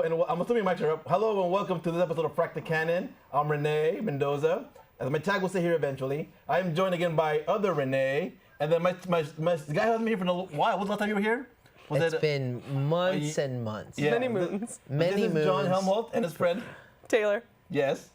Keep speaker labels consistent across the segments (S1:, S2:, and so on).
S1: Hello, and I'm assuming mics are up. Hello, and welcome to this episode of Frack The Canon. I'm Renee Mendoza, as my tag will say here eventually. I am joined again by other Renee, and then the guy who hasn't been here for a while. When was the last time you were here?
S2: It's been months and months.
S1: Yeah,
S3: Many moons.
S2: Many
S1: this is John
S2: moons.
S1: Helmholz and his friend.
S3: Taylor.
S1: Yes.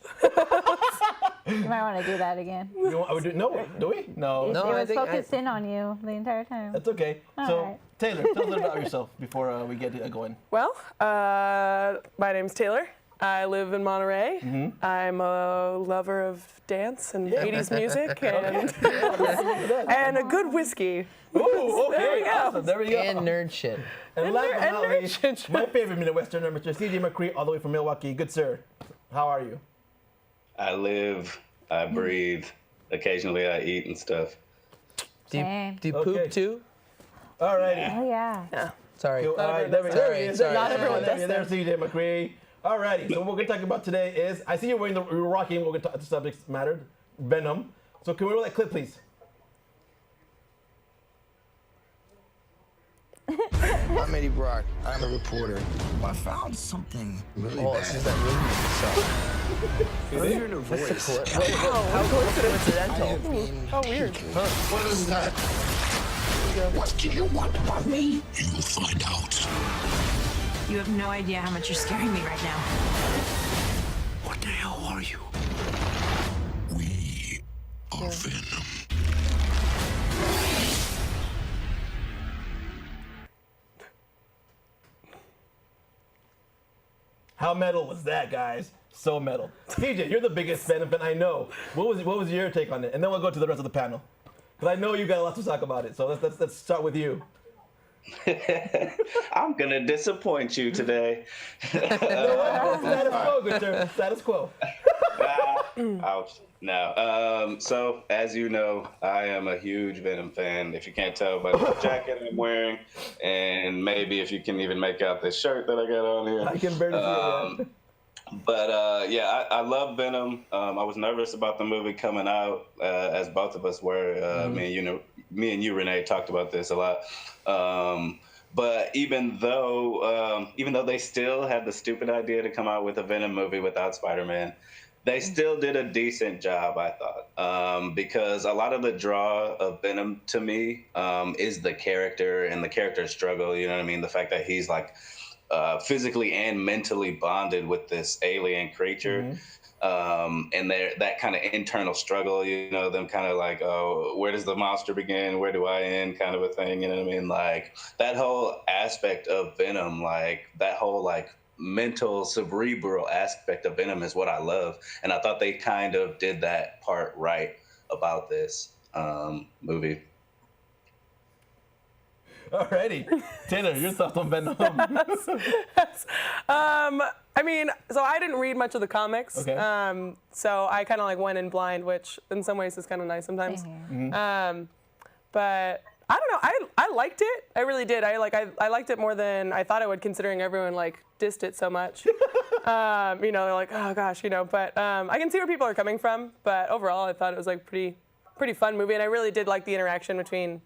S4: You might want to do that again.
S1: No, do we? No.
S2: No,
S4: It
S2: I
S4: was
S2: think
S4: focused in on you the entire time.
S1: That's okay.
S4: All
S1: So,
S4: right.
S1: Taylor, tell us a little about yourself before we get going.
S3: Well, my name's Taylor. I live in Monterey. I'm a lover of dance and 80s music and a good whiskey.
S1: Ooh, okay,
S3: There we go.
S1: awesome. There we go.
S2: And nerd shit.
S1: And last but not
S3: nerd
S1: least,
S3: shit.
S1: my favorite Midwesterner, Mr. C.J. McCree, all the way from Milwaukee. Good sir. How are you?
S5: I live, I breathe. Occasionally I eat and stuff.
S2: Do you
S4: Same.
S2: poop
S1: Okay.
S2: too?
S1: All righty.
S4: Oh, yeah.
S3: Yeah.
S2: Sorry.
S1: Cool. All right,
S3: everyone
S1: there we
S3: does
S1: go.
S2: that.
S1: There he is.
S2: Sorry.
S3: Not everyone does that.
S1: There's C.J. McCree. All righty. So what we're going to talk about today is, I see you're wearing you're rocking, we're going to talk the subject matter, Venom. So can we roll that clip, please?
S6: I'm Eddie Brock. I'm a reporter. I found something really
S2: Oh,
S6: bad.
S2: this is that movie.
S6: I'm hearing a voice.
S2: How coincidental.
S6: I've been
S3: Oh, weird.
S6: peeking. What is that? What do you want about me? You will find out.
S7: You have no idea how much you're scaring me right now.
S6: What the hell are you? We are Venom.
S1: How metal was that, guys? So metal. CJ, you're the biggest Venom fan I know. What was your take on it? And then we'll go to the rest of the panel. Because I know you got a lot to talk about it. So let's start with you.
S5: I'm gonna disappoint you today.
S1: Status quo, good sir. Status quo.
S5: Ouch. No. So as you know, I am a huge Venom fan. If you can't tell by the jacket I'm wearing, and maybe if you can even make out this shirt that I got on here.
S1: I can barely see it.
S5: But yeah, I love Venom. I was nervous about the movie coming out, as both of us were. Me and you, Renee, talked about this a lot. But even though they still had the stupid idea to come out with a Venom movie without Spider-Man, they still did a decent job, I thought, because a lot of the draw of Venom to me is the character and the character struggle. You know what I mean? The fact that he's like physically and mentally bonded with this alien creature. And that kind of internal struggle, you know, them kind of like, oh, where does the monster begin? Where do I end? Kind of a thing, you know what I mean? Like that whole aspect of Venom, like that whole like mental cerebral aspect of Venom is what I love. And I thought they kind of did that part right about this movie.
S1: Alrighty. Taylor, your thoughts on Venom?
S3: I mean, so I didn't read much of the comics.
S1: Okay.
S3: So I kind of like went in blind, which in some ways is kind of nice sometimes.
S4: Same here.
S3: But I don't know. I liked it. I really did. I liked it more than I thought I would, considering everyone like dissed it so much. You know, they're like, oh gosh, you know. But I can see where people are coming from. But overall, I thought it was like pretty fun movie, and I really did like the interaction between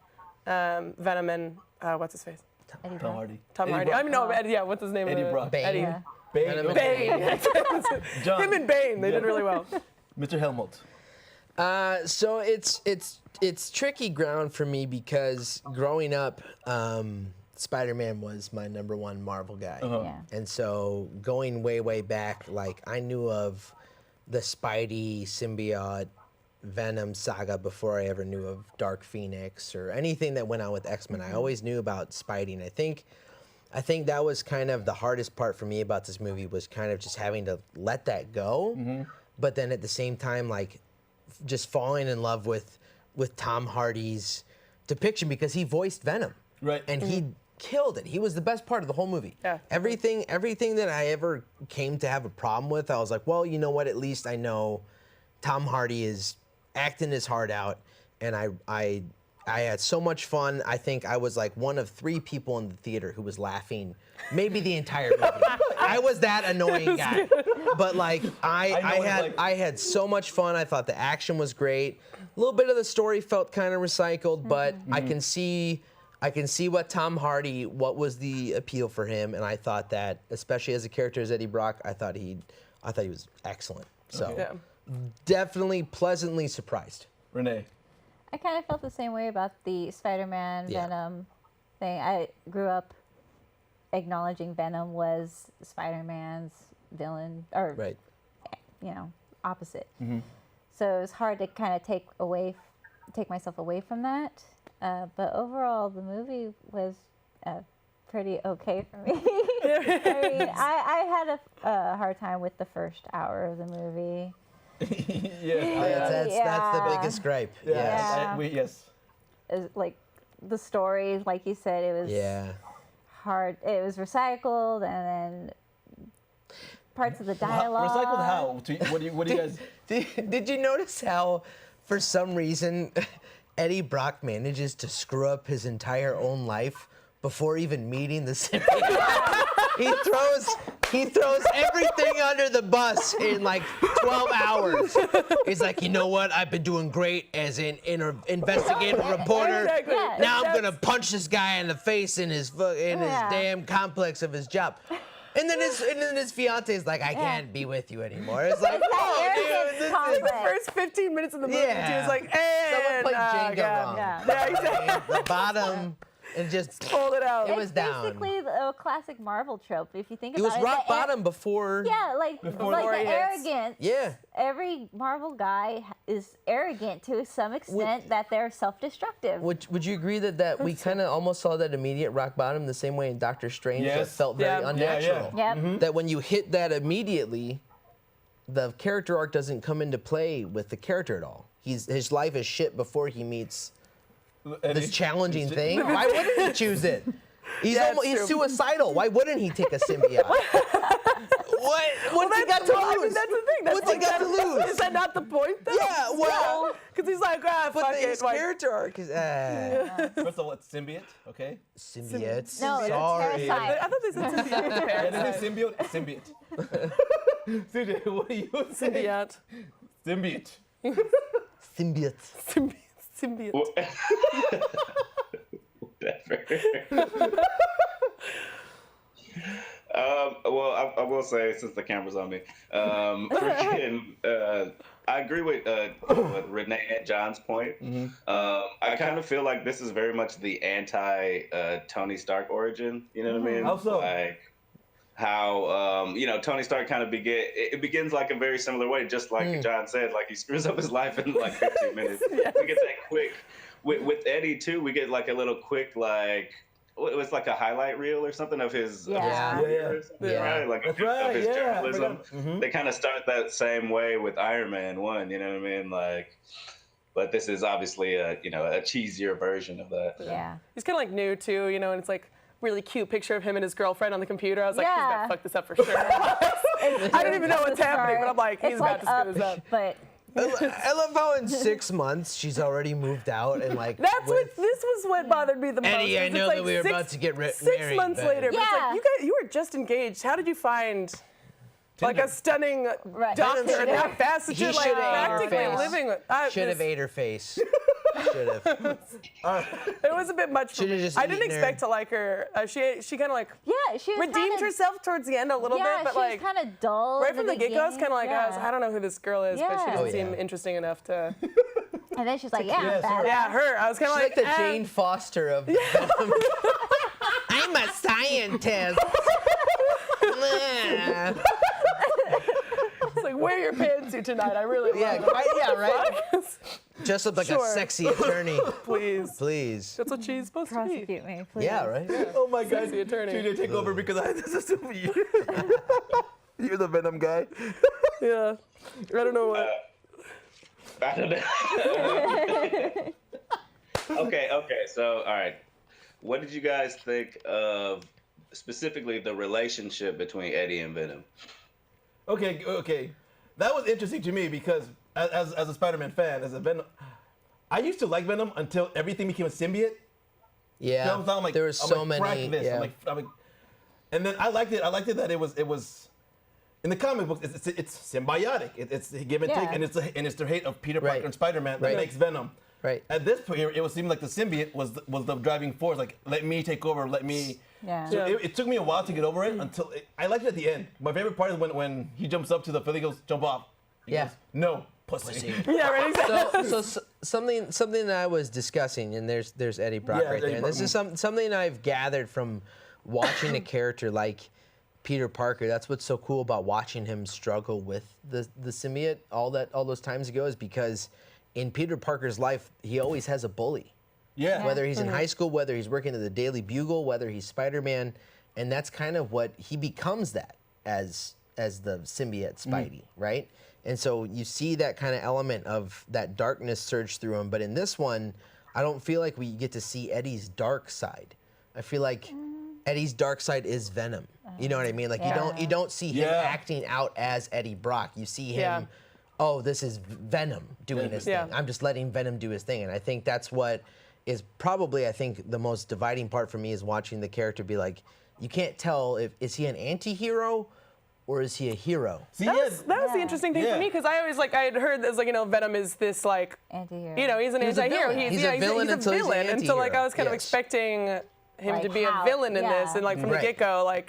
S3: Venom and what's his face?
S4: Eddie
S1: Tom
S4: Brock.
S1: Hardy.
S3: Tom
S1: Eddie
S3: Hardy.
S1: Brock.
S3: I mean, no, Eddie, yeah. What's his name?
S1: Eddie Brock.
S2: Bane.
S3: Eddie.
S4: Yeah.
S1: Bane.
S2: Venom.
S3: Bane.
S1: John.
S3: Him and Bane. They did really well.
S1: Mr. Helmholtz.
S2: So it's tricky ground for me because growing up, Spider-Man was my #1 Marvel guy.
S4: Yeah.
S2: And so going way back, like I knew of the Spidey, Symbiote, Venom saga before I ever knew of Dark Phoenix or anything that went on with X-Men. I always knew about Spidey, and I think that was kind of the hardest part for me about this movie, was kind of just having to let that go, but then at the same time, like just falling in love with Tom Hardy's depiction, because he voiced Venom,
S1: Right.
S2: and he killed it. He was the best part of the whole movie.
S3: Yeah.
S2: Everything that I ever came to have a problem with, I was like, well, you know what? At least I know Tom Hardy is acting his heart out, and I had so much fun. I think I was like one of 3 people in the theater who was laughing maybe the entire movie. I was that annoying guy. But like I had so much fun. I thought the action was great. A little bit of the story felt kind of recycled, but I can see I can see what Tom Hardy, what was the appeal for him, and I thought that, especially as a character as Eddie Brock, I thought he was excellent. So
S3: Yeah.
S2: definitely pleasantly surprised.
S1: Renee.
S4: I kind of felt the same way about the Spider-Man
S2: Yeah.
S4: Venom thing. I grew up acknowledging Venom was Spider-Man's villain, or
S2: Right.
S4: opposite. So it was hard to kind of take myself away from that. But overall, the movie was pretty okay for me. I mean, I had a hard time with the first hour of the movie.
S2: That's the biggest gripe.
S4: Yeah.
S1: Yes.
S4: It was, like, the story, like you said, it was hard. It was recycled, and then parts of the dialogue.
S1: Recycled how? What do you guys?
S2: Did you notice how, for some reason, Eddie Brock manages to screw up his entire own life before even meeting the symbiote? He throws everything under the bus in like 12 hours. He's like, you know what? I've been doing great as an investigative reporter.
S3: Exactly.
S4: Yeah.
S2: Now I'm gonna punch this guy in the face in his damn complex of his job. And then his fiance is like, I can't be with you anymore. It's like,
S3: The first 15 minutes of the movie, she was like,
S2: someone played Jenga wrong.
S3: Yeah, exactly.
S2: The bottom and just
S3: Pulled it out.
S2: It was
S4: It's
S2: down.
S4: basically a classic Marvel trope. If you think
S2: It
S4: about
S2: was
S4: it,
S2: rock
S4: the
S2: bottom before.
S4: Yeah, like
S3: Before
S4: the
S3: he hits.
S4: arrogance.
S2: Yeah.
S4: Every Marvel guy is arrogant to some extent that they're self-destructive.
S2: Would you agree that we kind of almost saw that immediate rock bottom the same way in Doctor Strange that
S1: Yes.
S2: felt very
S3: Yeah.
S2: unnatural?
S4: Yep.
S2: That when you hit that immediately, the character arc doesn't come into play with the character at all. His life is shit before he meets this challenging thing. Why wouldn't he choose it? He's
S3: true.
S2: suicidal. Why wouldn't he take a symbiote? What's he got to lose?
S3: I mean, that's the thing. That's
S2: What's he got to lose?
S3: Is that not the point, though?
S2: Yeah, well,
S3: Because he's like, fuck
S2: but
S3: it.
S2: his
S3: Like,
S2: character arc is
S1: First of all, it's symbiote. Okay.
S2: symbiotes.
S4: No, it's
S2: Sorry.
S4: parasite.
S3: I thought they said symbiote.
S1: And then symbiote. Symbiote. CJ, what do you say?
S3: Symbiote.
S1: Symbiote.
S2: Symbiote.
S3: Symbiote.
S5: Whatever. Well, I will say, since the camera's on me, I agree with Renee and John's point. I kind of feel like this is very much the anti-Tony Stark origin. You know what I mean?
S1: How so?
S5: Like how Tony Stark kind of begins like a very similar way, just like John said. Like he screws up his life in like 15 minutes. We get that quick. With Eddie too, we get like a little quick like. It was like a highlight reel or something of his career or something, right? Like
S1: That's
S5: of his
S1: right, yeah.
S5: journalism. They kind of start that same way with Iron Man 1, you know what I mean? Like, but this is obviously a cheesier version of that.
S4: Yeah.
S3: He's kind of like new, too, and it's like really cute picture of him and his girlfriend on the computer. I was like, he's
S4: Yeah.
S3: about to fuck this up for sure. I don't even know what's happening, but I'm like, he's
S4: It's
S3: about to screw this up.
S4: But
S2: I love how in 6 months she's already moved out and like.
S3: This was what bothered me the most.
S2: Eddie, I
S3: It's
S2: know
S3: like
S2: that we were about to get married.
S3: 6 months
S2: but-
S3: later, but
S4: Yeah.
S3: it's like, you were just engaged. How did you find like a stunning doctor
S2: Should've-
S3: that fast that
S2: he
S3: you're like
S2: should've ate her
S3: practically
S2: face.
S3: living with?
S2: Should have ate her face. Should have.
S3: It was a bit much for
S2: Should've
S3: me.
S2: just
S3: I didn't
S2: eaten her.
S3: expect to like her. She kind of like
S4: yeah, she was
S3: redeemed
S4: kinda,
S3: herself towards the end a little
S4: Yeah,
S3: bit, but
S4: she
S3: like
S4: was kind of dull.
S3: right
S4: in
S3: from the get-go, I was kind of like, I don't know who this girl is, but she
S4: Yeah.
S3: doesn't
S4: Oh,
S3: seem
S2: yeah.
S3: interesting enough to.
S4: And then she's like, yeah,
S1: Yeah,
S4: I'm
S1: sorry.
S4: badass.
S3: Yeah, her. I was kind of
S2: She's
S3: like,
S2: like the Jane Foster of Venom. I'm a scientist. Nah.
S3: It's like, wear your pantsuit tonight. I really love it.
S2: Right. Just look like
S3: Sure.
S2: a sexy attorney,
S3: Please.
S2: please.
S3: That's what she's supposed to be.
S4: Prosecute me, please.
S2: Yeah, right.
S1: Oh my God.
S3: Sexy attorney.
S1: CJ, take over because this is for you. You're the Venom guy.
S3: Yeah. I don't know what.
S5: I don't know. Okay. So, all right. What did you guys think of specifically the relationship between Eddie and Venom?
S1: Okay. That was interesting to me because as a Spider-Man fan, as a Venom, I used to like Venom until everything became a symbiote.
S2: Yeah.
S1: I'm like,
S2: there were so
S1: I'm like,
S2: many.
S1: "Frack this."
S2: Yeah.
S1: I'm like, and then I liked it. I liked it that it was in the comic books. It's symbiotic. It's give and take,
S4: Yeah.
S1: and it's the hate of Peter
S2: Right.
S1: Parker and Spider-Man that
S2: Right.
S1: makes Venom.
S2: Right.
S1: At this point, it would seem like the symbiote was the driving force. Like, let me take over. Let me.
S4: Yeah.
S1: So it took me a while to get over it until I liked it at the end. My favorite part is when he jumps up to the Philly, goes jump off. He goes, no, pussy.
S3: Yeah, right. Exactly.
S2: So something that I was discussing, and there's Eddie Brock right there. And this is something I've gathered from watching a character like Peter Parker. That's what's so cool about watching him struggle with the symbiote all those times ago, is because in Peter Parker's life, he always has a bully.
S1: Yeah.
S2: Whether he's in high school, whether he's working at the Daily Bugle, whether he's Spider-Man, and that's kind of what he becomes that as the symbiote Spidey, right? And so you see that kind of element of that darkness surge through him. But in this one, I don't feel like we get to see Eddie's dark side. I feel like Eddie's dark side is Venom. You know what I mean? Like you don't see him acting out as Eddie Brock. You see him, oh, this is Venom doing his thing. I'm just letting Venom do his thing. And I think that's what is probably, I think, the most dividing part for me, is watching the character be like, you can't tell is he an anti-hero or is he a hero?
S1: See,
S3: That was the interesting thing for me, because I always I had heard this Venom is this
S4: Anti-hero.
S3: he's an
S2: He's a
S3: anti-hero.
S2: villain. He's a villain until he's an
S3: and so I was kind of
S2: Yes.
S3: expecting him
S4: Like
S3: to be a
S4: how?
S3: villain in this, and from the
S2: Right.
S3: get-go,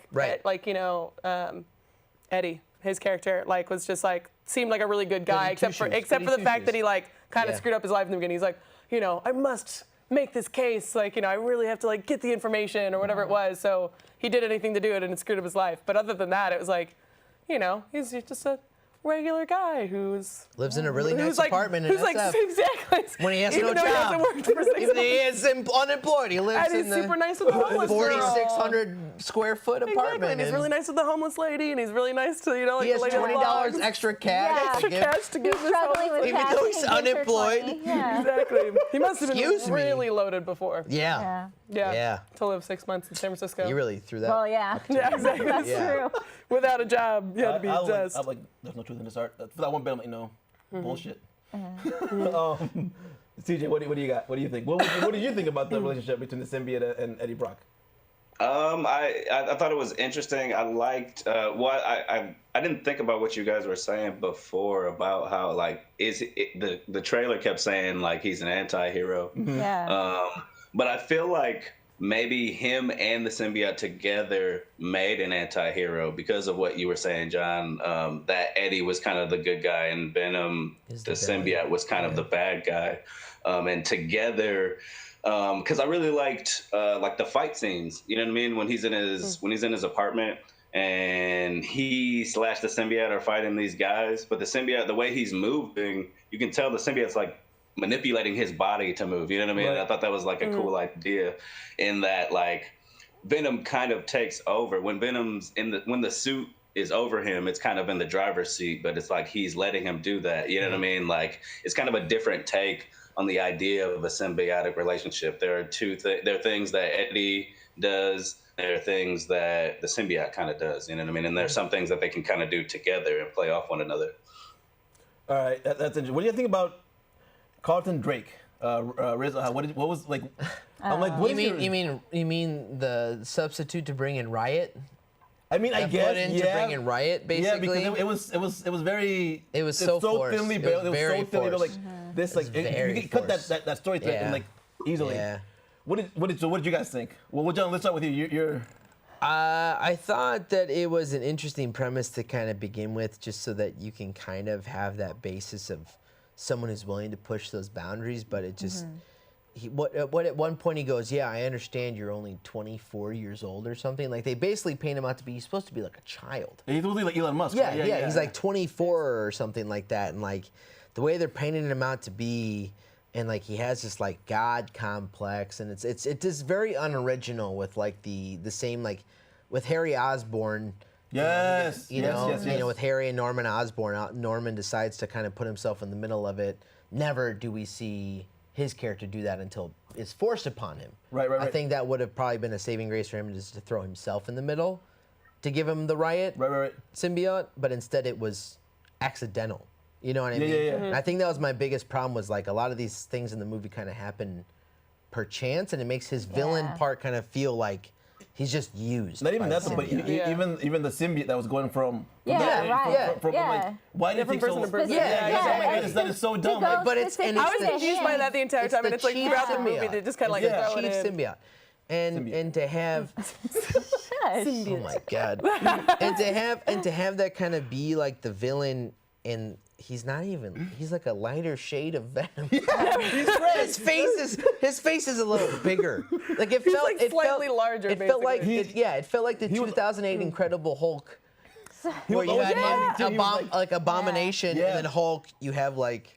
S3: Eddie, his character, was just seemed like a really good guy, except for the fact that he kind of screwed up his life in the beginning. He's like, I must make this case, I really have to get the information or whatever it was. So he did anything to do it, and it screwed up his life. But other than that, it was he's just a regular guy who's
S2: Lives in a really nice apartment in SF.
S3: exactly.
S2: When he has
S3: Even
S2: no
S3: though
S2: job.
S3: He hasn't worked for 6
S2: Even though he
S3: months.
S2: is unemployed, he lives
S3: And
S2: in
S3: he's
S2: the
S3: super nice with the homeless girl.
S2: 4,600 square foot
S3: Exactly,
S2: apartment.
S3: and he's really nice with the homeless lady, and he's really nice to
S2: He
S3: the
S2: has
S3: lady with the
S2: $20
S3: dogs.
S2: extra cash.
S4: Yeah.
S2: to
S3: Extra
S2: give.
S3: cash to give
S4: He's
S3: this
S4: struggling with
S3: homeless
S2: Even
S4: cash
S2: though
S4: and
S2: he's
S4: he gives her
S2: unemployed.
S4: 20. Yeah.
S3: Exactly. He must have
S2: Excuse
S3: been
S2: me.
S3: really loaded before.
S2: Yeah.
S3: Yeah. To live 6 months in San Francisco.
S2: You really threw that.
S4: Well, yeah.
S3: Yeah, exactly. That's
S2: Yeah.
S3: true. Without a job, you had to be just.
S1: I'm like, there's no truth in this art. For that one bit, I'm like, no, bullshit. CJ, what do you got? What do you think? What did you think about the relationship between the symbiote and Eddie Brock?
S5: I thought it was interesting. I liked I didn't think about what you guys were saying before about how the trailer kept saying he's an anti-hero.
S4: Yeah.
S5: But I feel like maybe him and the symbiote together made an anti-hero because of what you were saying, John, that Eddie was kind of the good guy and Venom, the symbiote, was kind of the bad guy. And together, because I really liked the fight scenes, you know what I mean? When he's in his apartment and he / the symbiote are fighting these guys, but the symbiote, the way he's moving, you can tell the symbiote's manipulating his body to move, you know what I mean?
S1: Right.
S5: I thought that was a cool idea, in that Venom kind of takes over when when the suit is over him. It's kind of in the driver's seat, but it's he's letting him do that, you know what I mean? It's kind of a different take on the idea of a symbiotic relationship. There are there are things that Eddie does, there are things that the symbiote kind of does, you know what I mean? And there's some things that they can kind of do together and play off one another.
S1: All right, that's interesting. What do you think about Carlton Drake? Rizzo, what was like? I'm like, what
S2: You mean the substitute to bring in Riot?
S1: I mean, I guess,
S2: to bring in Riot, basically.
S1: Yeah, because it was very.
S2: It was so forced.
S1: thinly
S2: It
S1: built.
S2: was very
S1: so thinly built.
S2: forced.
S1: This,
S2: very
S1: you can cut
S2: forced.
S1: that story thread in easily.
S2: Yeah.
S1: What did you guys think? Well, John, let's start with you. You're
S2: I thought that it was an interesting premise to kind of begin with, just so that you can kind of have that basis of someone who's willing to push those boundaries. But it just, what at one point he goes, yeah, I understand you're only 24 years old or something. They basically paint him out to be, he's supposed to be like a child.
S1: he's totally like Elon Musk.
S2: Yeah,
S1: right?
S2: yeah, he's 24 or something like that, and the way they're painting him out to be, and he has this God complex, and it's just very unoriginal with the same with Harry Osborn.
S1: Yes. Yes.
S2: With Harry and Norman Osborn, Norman decides to kind of put himself in the middle of it. Never do we see his character do that until it's forced upon him.
S1: Right.
S2: I think that would have probably been a saving grace for him, just to throw himself in the middle, to give him the Riot symbiote, but instead it was accidental. You know what I mean?
S1: Yeah.
S2: And I think that was my biggest problem, was a lot of these things in the movie kind of happen per chance, and it makes his villain part kind of feel like He's just used.
S1: Not even
S2: by
S1: that,
S2: the
S1: but
S2: symbiote.
S1: even the symbiote that was going from
S4: Yeah.
S1: why did it take
S3: Different person
S1: so
S3: to person.
S1: that is so dumb.
S4: go
S2: But it's and
S3: I
S2: it's
S3: was confused by that the entire
S2: it's
S3: time,
S2: the
S3: and it's like
S2: chief
S3: throughout the movie
S2: symbiote.
S3: they just kind of like
S2: It's
S3: throw
S2: the
S3: it
S2: chief
S3: in.
S2: symbiote. And to have
S4: Shush.
S2: oh my god, and to have that kind of be like the villain, and he's not even, he's like a lighter shade of Venom. His face is a little bigger. Like it felt
S3: like slightly larger,
S2: It felt like
S3: basically.
S2: it felt like the 2008 Incredible Hulk, where you
S1: always
S2: had
S1: demanding, too. He was
S2: like Abomination,
S1: Yeah.
S2: and then Hulk. You have like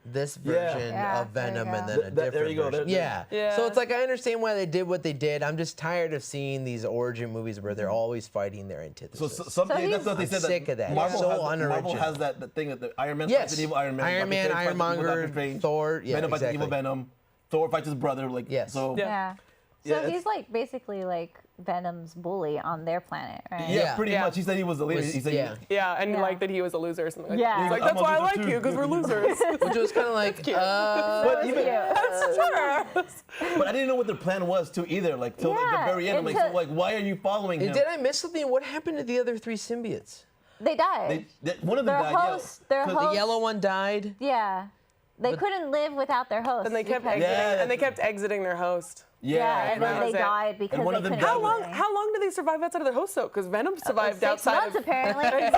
S2: this version
S4: Yeah,
S2: of
S4: there you
S2: Venom,
S4: go.
S2: and then a different
S1: there you go.
S2: version.
S1: There-
S3: Yeah.
S2: So it's like I understand why they did what they did. I'm just tired of seeing these origin movies where they're always fighting their antithesis.
S1: That's what they
S2: I'm
S1: said.
S2: sick of that.
S1: Marvel,
S2: So
S1: has, Marvel
S2: unoriginal.
S1: has that thing that the Iron Man
S2: Yes.
S1: fights an evil Iron Man.
S2: Iron
S1: Doctor
S2: Man,
S1: Strange fights an evil
S2: Ironmonger,
S1: Doctor Strange,
S2: Thor, yeah,
S1: Venom fights an evil
S2: exactly.
S1: Venom. Thor fights his brother. Like
S2: Yes.
S1: So
S4: Yeah. So
S1: Yeah,
S4: he's like basically like Venom's bully on their planet, right?
S1: yeah, pretty
S3: Yeah.
S1: much. He said he was the leader. He said
S2: yeah.
S3: Yeah, and
S4: Yeah.
S3: like that he was a loser or something like
S4: Yeah.
S3: that. He's like,
S1: I'm
S3: that's
S1: a
S3: why I
S1: loser
S3: like
S1: too.
S3: you, because we're losers.
S2: Which was kind of like,
S1: But even,
S3: Sure.
S1: but I didn't know what their plan was too either. Like till like, the
S4: Yeah,
S1: very end, I'm like,
S4: until-
S1: so like, why are you following him?
S2: did I miss something? What happened to the other three symbiotes?
S4: They died.
S1: One of them
S4: Their
S1: died.
S4: host- their
S1: 'cause
S4: host-
S2: The yellow one died.
S4: Yeah. They couldn't live without their host.
S3: And they kept
S4: because-
S3: exiting,
S1: Yeah.
S3: and they kept exiting their host.
S4: Yeah, and
S3: that
S4: then they
S3: was it.
S4: died because
S1: one
S4: they
S1: of them
S4: couldn't.
S1: died.
S3: How long did they survive outside of their host though? Because Venom survived
S4: 6
S3: outside
S4: months
S3: of.
S4: apparently.
S3: Like,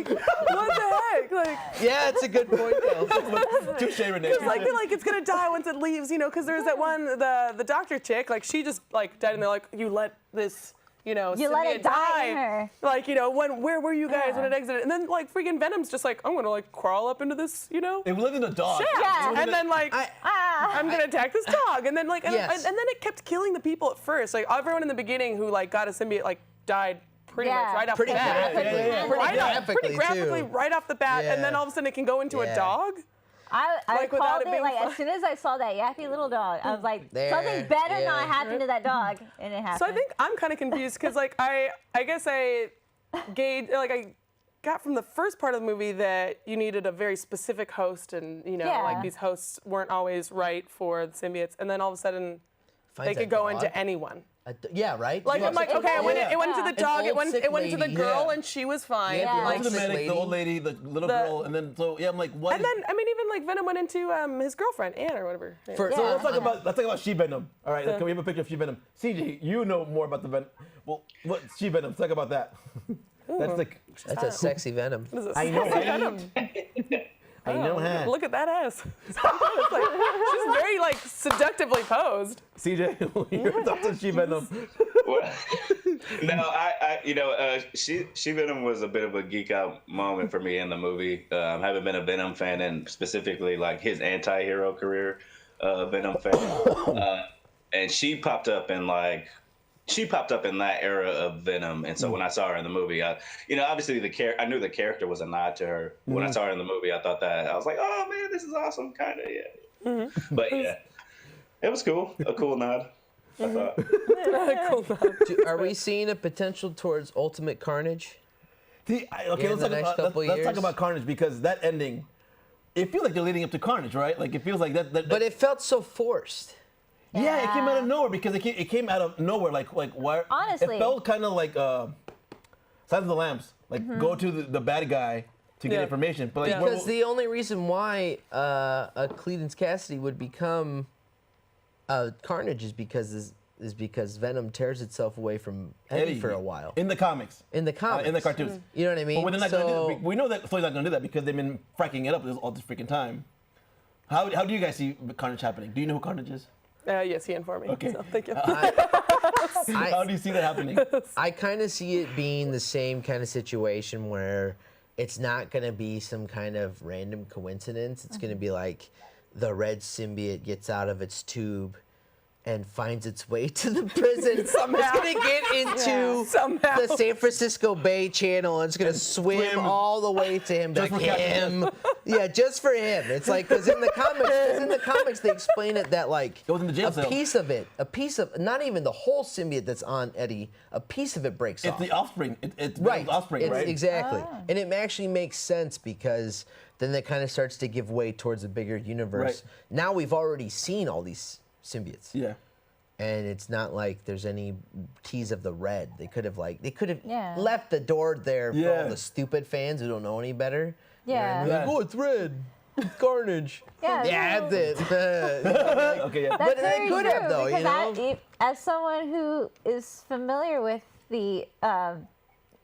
S3: what the heck? Like,
S2: Yeah, it's a good point though.
S1: Touche, Renee.
S3: it's like they're like it's gonna die once it leaves, you know? Because there's that one, the doctor chick, like she just like died, and they're like, you let this. You know,
S4: You let it
S3: symbiote
S4: die in her.
S3: Like, you know, where were you guys when
S4: Yeah.
S3: it exited? And then like freaking Venom's just like, I'm gonna like crawl up into this, you know.
S1: It lived in a dog.
S4: Yeah.
S3: And then like I'm gonna attack this dog, and then like and
S2: Yes.
S3: then it kept killing the people at first. Like everyone in the beginning who like got a symbiote like died pretty
S4: Yeah.
S3: much right off
S2: Pretty
S3: the bat.
S4: graphically.
S3: Right off,
S2: Graphically,
S3: pretty graphically
S2: too.
S3: right off the bat, and then
S2: Yeah.
S3: all of a sudden it can go into a
S2: Yeah.
S3: dog.
S4: I
S3: Like, without
S4: called
S3: it
S4: it
S3: being
S4: like
S3: fun.
S4: as soon as I saw that yappy little dog, I was like,
S2: There,
S4: something better
S2: yeah.
S4: not happen to that dog, and it happened.
S3: So I think I'm kind of confused because like I guess I got from the first part of the movie that you needed a very specific host, and you know
S4: Yeah.
S3: like these hosts weren't always right for the symbiotes, and then all of a sudden they
S2: Finds a
S3: could go
S2: dog.
S3: into anyone.
S2: Yeah, right.
S3: Like
S2: Yeah.
S3: I'm like, okay, it went into the
S2: An
S3: dog,
S2: old
S3: it went
S2: sick
S3: into the
S2: lady.
S3: girl,
S1: Yeah.
S3: and she was fine.
S2: Yeah,
S4: Yeah.
S1: Like the
S2: sick
S1: medic,
S2: lady.
S1: the old lady, the little girl, and then so yeah, I'm like, what?
S3: And then I mean even like Venom went into his girlfriend Anne or whatever.
S2: For-
S1: So
S4: Yeah.
S1: let's talk about She-Venom. All right, can we have a picture of She-Venom? CJ, you know more about the Venom. Well, what She-Venom? Let's talk about that. That's like
S2: That's a sexy Venom.
S3: This is
S1: I know,
S3: sexy
S1: right?
S3: Venom.
S1: I know, huh?
S3: Look at that ass. It's like, she's very like seductively posed.
S1: CJ, your thoughts on She-Venom?
S5: Well, no, She-Venom was a bit of a geek out moment for me in the movie. Having been a Venom fan and specifically like his anti-hero career, Venom fan, and she popped up in that era of Venom, and so when I saw her in the movie, obviously I knew the character was a nod to her. When I saw her in the movie, I thought that I was like, oh man, this is awesome, kind of, yeah. But yeah, it was cool, a cool nod. I thought.
S2: Are we seeing a potential towards Ultimate Carnage?
S1: Okay,
S2: in the next couple
S1: let's talk
S2: years?
S1: about Carnage because that ending, it feels like they're leading up to Carnage, right? Like it feels like that.
S2: But it felt so forced.
S1: Yeah, it came out of nowhere because it came out of nowhere. Like where?
S4: Honestly.
S1: It felt kind of like Silence of the Lambs. Like go to the bad guy to get
S3: Yeah.
S1: information. But like
S3: Yeah.
S2: Because the only reason why a Cletus Cassidy would become Carnage is because Venom tears itself away from Eddie for a while.
S1: in the comics,
S2: In the comics.
S1: in the cartoons.
S2: You know what I mean?
S1: But they're not gonna do that. We know that Floyd's not gonna do that because they've been fracking it up all this freaking time. How do you guys see Carnage happening? Do you know who Carnage is?
S3: Yes, he informed me.
S1: Okay.
S3: So thank you.
S1: How do you see that happening?
S2: I kind of see it being the same kind of situation where it's not going to be some kind of random coincidence. It's going to be like the red symbiote gets out of its tube and finds its way to the prison.
S3: Somehow.
S2: It's going to get into
S3: Somehow.
S2: the San Francisco Bay Channel and it's going to swim all the way to him.
S1: Just
S2: Like
S1: for Captain
S2: him. Yeah, just for him. It's like, because in the comics they explain it that like
S1: Goes in the jail cell.
S2: a piece of, not even the whole symbiote that's on Eddie, a piece of it breaks
S1: It's
S2: off.
S1: the offspring. It's
S2: Right.
S1: Venom's offspring,
S2: It's-
S1: right?
S2: Exactly. And it actually makes sense because then that kind of starts to give way towards a bigger universe.
S1: Right.
S2: Now we've already seen all these symbiotes.
S1: Yeah.
S2: and it's not like there's any tease of the red. They could have
S4: Yeah.
S2: left the door there for
S1: Yeah.
S2: all the stupid fans who don't know any better.
S4: Yeah.
S2: They're like, oh, it's red. It's Carnage.
S4: Yeah,
S2: That's it.
S1: Okay, yeah.
S4: That's
S2: But they
S4: very
S2: could
S4: true,
S2: have, though, you
S4: because
S2: know?
S4: as someone who is familiar with the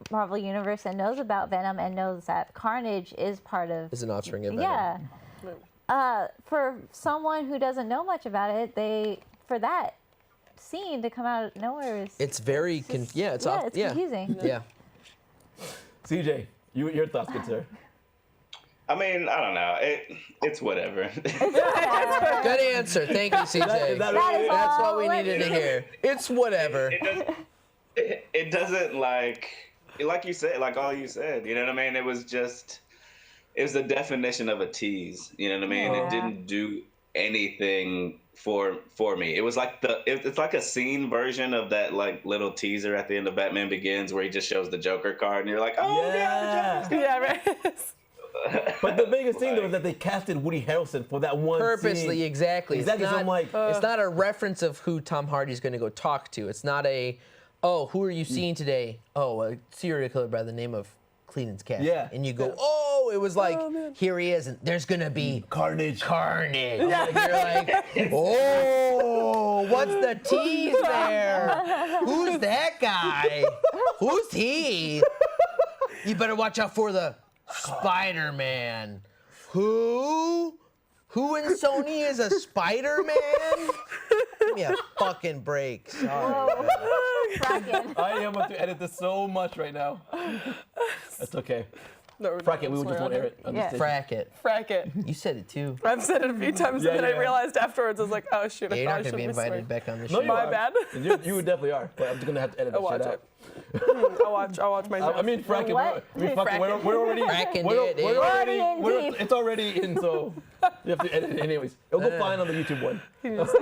S4: Marvel Universe and knows about Venom and knows that Carnage is part of...
S2: It's an offspring of Venom.
S4: Yeah. For someone who doesn't know much about it, for that scene to come out of nowhere is...
S2: It's very,
S4: it's
S2: it's
S4: confusing.
S2: Yeah.
S1: CJ, your thoughts, good sir.
S5: I mean, I don't know. It's whatever.
S2: Good answer. Thank you, CJ.
S4: That is
S2: That's what we
S4: all.
S2: needed to hear. It's whatever.
S5: It doesn't like you said, like all you said. You know what I mean? It was the definition of a tease. You know what I mean?
S4: Yeah.
S5: It didn't do anything for me. It was like it's like a scene version of that like little teaser at the end of Batman Begins where he just shows the Joker card and you're like, oh yeah, the Joker's
S3: Yeah, right.
S1: But the biggest thing though is that they casted Woody Harrelson for that one
S2: Purposely,
S1: scene.
S2: exactly.
S1: Exactly. So I'm like,
S2: it's not a reference of who Tom Hardy's going to go talk to. It's not who are you seeing today? Oh, a serial killer by the name of Cleland's Cat.
S1: Yeah.
S2: And you go, it was like, here he is, and there's going to be
S1: Carnage.
S2: Carnage. Yeah. You're like, what's the tease there? Who's that guy? Who's he? You better watch out for the Spider-Man. Who? Who in Sony is a Spider-Man? Give me a fucking break. Sorry.
S4: Fracking.
S1: I am about to edit this so much right now. That's okay.
S3: No,
S1: Frack it, we just won't air it.
S4: Yeah.
S2: Frack it.
S3: Frack it.
S2: You said it too.
S3: I've said it a few times,
S1: Yeah,
S3: and then I
S1: yeah.
S3: realized afterwards, I was like, oh shoot,
S2: Yeah,
S3: I
S2: you're
S3: thought I
S2: not
S3: should
S2: going to be
S3: be
S2: invited back on the show.
S1: No, you
S3: My
S1: are.
S3: bad.
S1: You definitely are. But I'm just gonna have to edit that
S3: I'll
S1: shit
S3: watch
S1: out.
S3: it. I'll watch my show.
S1: I mean, Frack it.
S4: What?
S1: We're already.
S2: Fracking
S1: We're
S2: it.
S1: already. It's already in, so you have to edit it anyways. It'll go fine on the YouTube one.
S3: You just,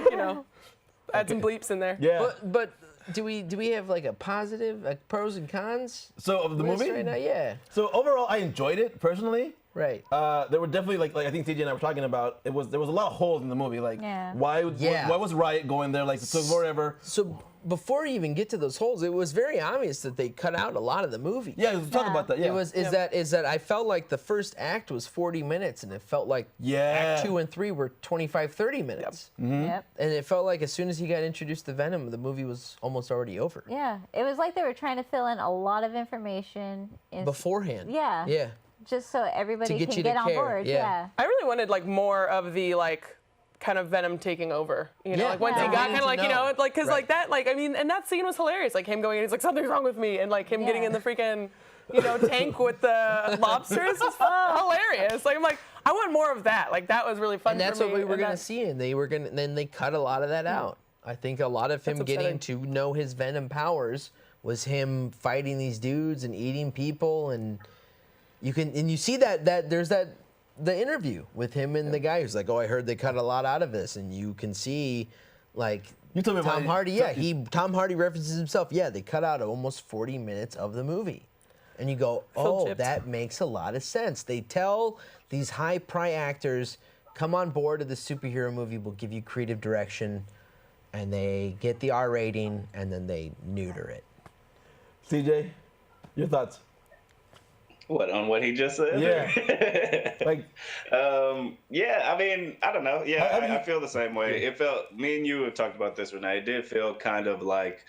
S3: add some bleeps in there.
S1: Yeah.
S2: But do we have like a positive, like pros and cons?
S1: So of the
S2: list
S1: movie.
S2: right now? Yeah.
S1: So overall, I enjoyed it personally.
S2: Right.
S1: There were definitely like I think TJ and I were talking about. There was a lot of holes in the movie. Like
S4: Yeah.
S1: why
S2: Yeah.
S1: was Riot going there? Like it took forever.
S2: So before you even get to those holes, it was very obvious that they cut out a lot of the movie.
S1: Yeah, let's talk about that. Yeah.
S2: It was is that I felt like the first act was 40 minutes and it felt like
S1: Yeah.
S2: act 2 and 3 were 25, 30 minutes.
S4: Yep.
S2: And it felt like as soon as he got introduced to Venom, the movie was almost already over.
S4: Yeah. It was like they were trying to fill in a lot of information
S2: Beforehand.
S4: Yeah.
S2: Yeah.
S4: Just so everybody
S2: get
S4: can
S2: you to
S4: get on
S2: care,
S4: board.
S2: yeah.
S4: Yeah.
S3: I really wanted like more of the like kind of Venom taking over. You know,
S2: Yeah.
S3: like once
S4: Yeah.
S3: he
S2: I
S3: got
S2: wanted
S3: kind of like,
S2: to know.
S3: like, cause
S2: Right.
S3: like that, like, I mean, and that scene was hilarious. Like him going in, he's like, something's wrong with me. And like him getting
S4: Yeah.
S3: in the freaking, tank with the lobsters was hilarious. Like, I'm like, I want more of that. Like that was really fun
S2: And that's
S3: for me.
S2: what we were
S3: And
S2: going to
S3: that-
S2: see, and then they cut a lot of that out. I think a lot of him
S3: That's
S2: getting
S3: upsetting.
S2: to know his Venom powers was him fighting these dudes and eating people, and you see that there's the interview with him and the guy who's like, I heard they cut a lot out of this, and you can see like
S1: You told me about
S2: Tom
S1: it.
S2: Hardy. Yeah, Tom Hardy references himself. Yeah, they cut out almost 40 minutes of the movie. And you go,
S3: chipped.
S2: that makes a lot of sense. They tell these high-pri actors, come on board to the superhero movie, we'll give you creative direction, and they get the R rating, and then they neuter it.
S1: CJ, your thoughts?
S5: What, on what he just said?
S1: Yeah. Like,
S5: Yeah, I mean, I don't know. Yeah,
S1: I
S5: I feel the same way. It felt, me and you have talked about this, Renee. It did feel kind of like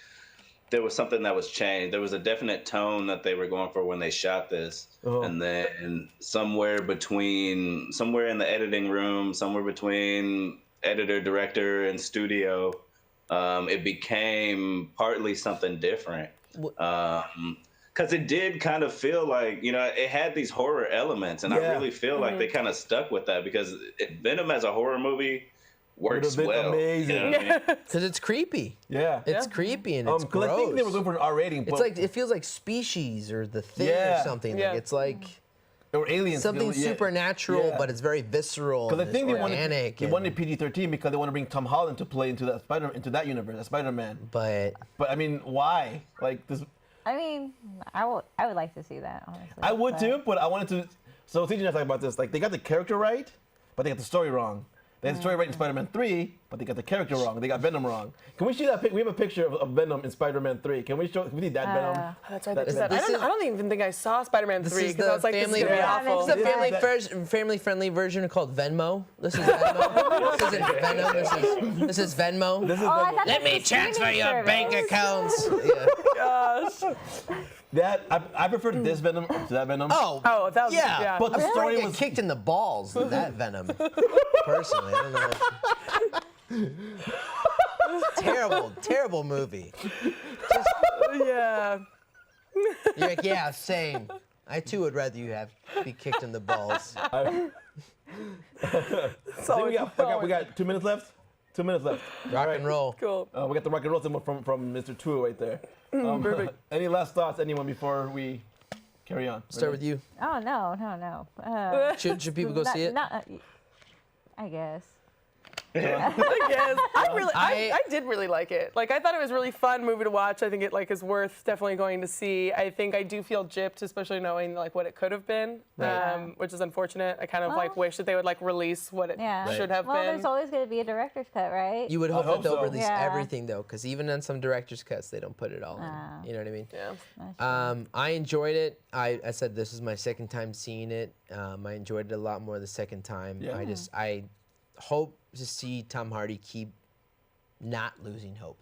S5: there was something that was changed. There was a definite tone that they were going for when they shot this.
S1: Uh-huh.
S5: And then somewhere in the editing room, somewhere between editor, director, and studio, it became partly something different. Because it did kind of feel like, it had these horror elements, and I
S1: Yeah.
S5: really feel like they kind of stuck with that, because Venom as a horror movie works
S1: Would've been
S5: well.
S1: amazing.
S5: You know what I mean?
S2: Because it's creepy.
S1: yeah.
S2: It's creepy and it's
S1: Because
S2: gross.
S1: I think they were going for an R rating.
S2: It's like, it feels like Species or The Thing
S1: Yeah.
S2: or something.
S3: Yeah.
S2: Like it's like
S1: or aliens.
S2: something
S1: Yeah.
S2: supernatural,
S1: Yeah.
S2: but it's very visceral.
S1: Because I
S2: and
S1: think
S2: it's
S1: they
S2: organic.
S1: wanted PG-13 because they want to bring Tom Holland to play into that universe, that Spider-Man.
S2: But
S1: But I mean, why? Like this,
S4: I mean, I would like to see that, honestly.
S1: I would
S4: but-
S1: too, but I wanted to. So TJ and I talked about this. Like they got the character right, but they got the story wrong. They had the story right in Spider-Man 3, but they got the character wrong. They got Venom wrong. Can we see that? We have a picture of Venom in Spider-Man 3. Can we see that Venom?
S3: That's right.
S1: This
S3: I don't even think I saw Spider-Man 3 because I was like, this is gonna be awful.
S2: This is the family-friendly version called Venmo. This is Venmo. This isn't Venom. This is Venmo.
S1: This is
S4: Oh, I
S1: Venom.
S4: thought
S2: Let
S4: this
S2: me
S4: was a
S2: transfer
S4: streaming
S2: your
S4: service.
S2: bank accounts. Yeah.
S3: Gosh.
S1: That I prefer this Venom to that Venom.
S2: Oh,
S3: that was
S2: yeah.
S1: But the
S2: I'm
S1: story
S2: get
S1: was
S2: kicked in the balls than that Venom. Personally, I don't know. Terrible movie.
S3: yeah.
S2: You're like, yeah, same. I too would rather you be kicked in the balls.
S1: I think we got 2 minutes left. 2 minutes left.
S2: Rock and roll.
S3: Cool.
S1: We got the rock and roll symbol from Mr. Tua right there.
S3: Perfect.
S1: Any last thoughts, anyone, before we carry on?
S2: Start with you.
S4: Oh no.
S2: Should people go see it?
S4: I guess.
S3: I guess. I did really like it. Like, I thought it was a really fun movie to watch. I think it is worth definitely going to see. I think I do feel gypped, especially knowing like what it could have been, which is unfortunate. I kind of wish that they would like release what it should have
S4: Well,
S3: been.
S4: there's always going to be a director's cut, right?
S2: You would hope
S1: hope
S2: that they'll
S1: so.
S2: release
S4: Yeah.
S2: everything though, because even on some director's cuts, they don't put it all in. You know what I mean?
S3: Yeah.
S2: I enjoyed it. I said this is my second time seeing it. I enjoyed it a lot more the second time.
S1: Yeah.
S2: I hope to see Tom Hardy keep not losing hope.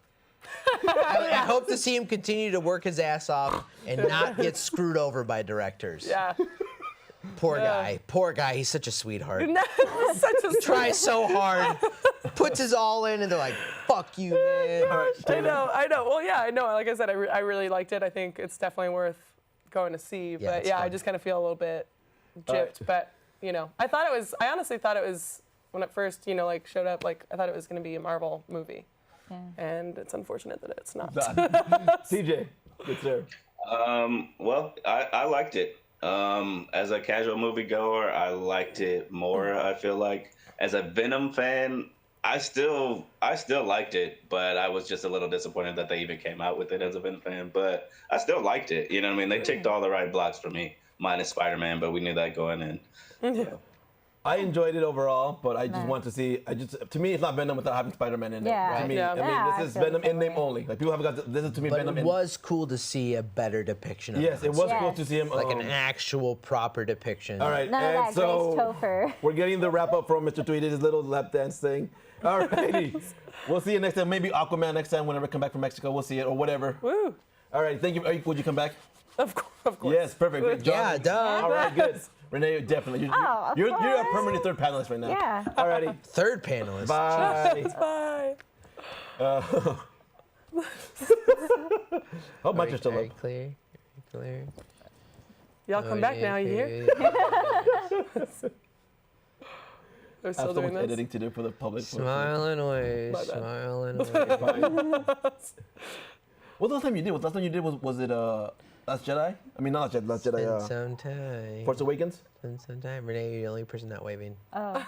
S2: I hope to see him continue to work his ass off and not get screwed over by directors.
S3: Yeah.
S2: Poor guy. He's such a sweetheart.
S3: Such a
S2: Tries so hard, puts his all in, and they're like, "Fuck you, man."
S3: I know. Well, yeah, I know. Like I said, I really liked it. I think it's definitely worth going to see.
S2: Yeah,
S3: But
S2: it's
S3: yeah, I
S2: fun.
S3: just kind of feel a little bit gypped. But I honestly thought it was when it first showed up. Like I thought it was going to be a Marvel movie, and it's unfortunate that it's not.
S1: CJ, good sir.
S5: Well, I liked it. As a casual moviegoer, I liked it more. I feel like as a Venom fan, I still liked it, but I was just a little disappointed that they even came out with it as a Venom fan. But I still liked it. You know what I mean? They ticked all the right blocks for me, minus Spider-Man, but we knew that going in. So.
S1: I enjoyed it overall, but I just want to see. To me, it's not Venom without having Spider-Man in it.
S4: Yeah.
S1: I mean,
S3: Yeah.
S1: this is
S4: I feel
S1: Venom
S4: the
S1: in
S4: same
S1: name
S4: way.
S1: only. Like people haven't got this is to me
S2: But
S1: Venom.
S2: it was cool to see a better depiction of
S1: Yes,
S2: it.
S1: it was cool
S4: Yes.
S1: to see him.
S2: Like an actual proper depiction.
S1: All right,
S4: None of
S1: and
S4: that
S1: so
S4: Grace Topher.
S1: we're getting the wrap up from Mr. Tweet. His little lap dance thing. All righty, we'll see you next time. Maybe Aquaman next time. Whenever I come back from Mexico, we'll see it or whatever.
S3: Woo.
S1: All right, thank you. Would you come back?
S3: Of course.
S1: Yes, perfect. Great job.
S2: Yeah, duh.
S1: All right, good. Renee, definitely.
S4: Oh, of
S1: You're a
S4: course.
S1: permanent third panelist right now.
S4: Yeah.
S1: All righty.
S2: Third panelist.
S1: Bye.
S3: Bye.
S1: Hope mics are still
S2: Very
S1: up.
S2: clear. Very clear.
S3: Y'all come back now. You hear? They're
S1: I
S3: still
S1: have so
S3: doing
S1: much
S3: this.
S1: editing to do for the public.
S2: Smiling away,
S3: My bad.
S2: smiling away.
S1: What the last time you did? Was it Last Jedi? I mean, not Last Jedi.
S2: Spend some time.
S1: Force Awakens.
S2: Spend some time. Renee, you're the only person not waving.
S4: Oh.